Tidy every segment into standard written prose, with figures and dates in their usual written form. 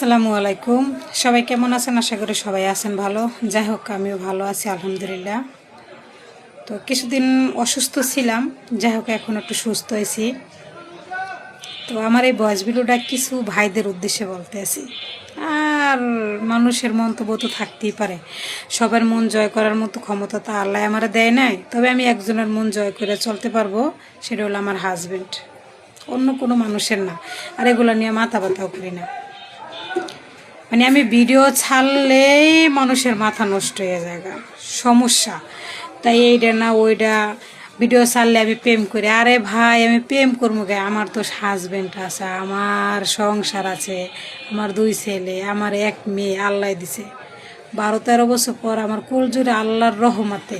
আসসালামু আলাইকুম। সবাই কেমন আছেন? আশা করি সবাই আছেন ভালো। যাই হোক, আমিও ভালো আছি আলহামদুলিল্লাহ। তো কিছুদিন অসুস্থ ছিলাম, যাই হোক এখন একটু সুস্থ হয়েছি। তো আমার এই ভয়েস ভিডিওটা কিছু ভাইদের উদ্দেশ্যে বলতে আছি। আর মানুষের মন্তব্য তো থাকতেই পারে, সবার মন জয় করার মতো ক্ষমতা তো আল্লাহ আমার দেয় নাই। তবে আমি একজনের মন জয় করে চলতে পারবো, সেটা হলো আমার হাজবেন্ড, অন্য কোনো মানুষের না। আর এগুলো নিয়ে মাথা ব্যথাও করি না। মানে আমি ভিডিও ছাড়লেই মানুষের মাথা নষ্ট হয়ে যায়, সমস্যা। তাই এইটা না ওইটা, ভিডিও ছাড়লে আমি প্রেম করি। আরে ভাই, আমি প্রেম করবো গে? আমার তো হাজবেন্ড আছে, আমার সংসার আছে, আমার 2 ছেলে, আমার 1 মেয়ে আল্লাহ দিছে। 12-13 বছর পর আমার কুলজুড়ে আল্লাহর রহমতে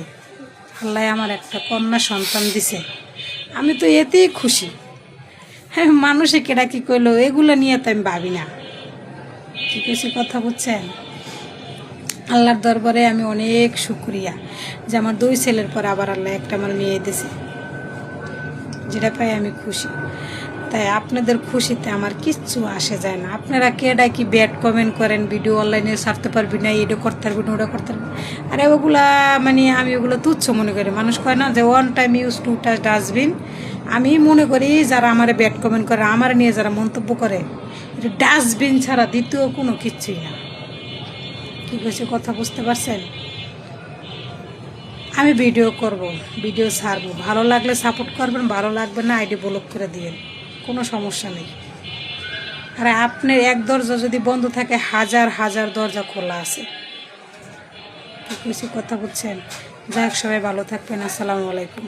আল্লাহ আমার একটা কন্যা সন্তান দিছে। আমি তো এতেই খুশি। হ্যাঁ, মানুষে কেডা কি কইলো এগুলো নিয়ে তো আমি ভাবি না। কি কিছু কথা বুঝছেন? আল্লাহর দরবারে আমি অনেক শুকরিয়া যে আমার 2 ছেলের পর আবার আল্লাহ একটা আমার মেয়ে দিয়েছে, যেটা পাই আমি খুশি। তাই আপনাদের খুশিতে আমার কিচ্ছু আসে যায় না। আপনারা কেডা কি ব্যাড কমেন্ট করেন, ভিডিও অনলাইনে ছাড়তে পারবি না, এটা করতে পারবি না, ওটা করতে পারবি না। আরে ওগুলা মানে আমি ওগুলো তুচ্ছ মনে করি। মানুষ কয় না যে 1 টাইম ইউজ 2 টাচ ডাস্টবিন। আমি মনে করি যারা আমার ব্যাড কমেন্ট করে, আমার নিয়ে যারা মন্তব্য করে, এটা ডাস্টবিন ছাড়া দ্বিতীয় কোনো কিচ্ছুই না। কী হয়েছে কথা বুঝতে পারছেন? আমি ভিডিও করব, ভিডিও ছাড়বো, ভালো লাগলে সাপোর্ট করবেন, ভালো লাগবে না আইডি ব্লক করে দিবেন, কোনো সমস্যা নেই। আর আপনার এক দরজা যদি বন্ধ থাকে, হাজার হাজার দরজা খোলা আছে। কী কিছু কথা বুঝছেন? যাই হোক, সবাই ভালো থাকবেন। আসসালামু আলাইকুম।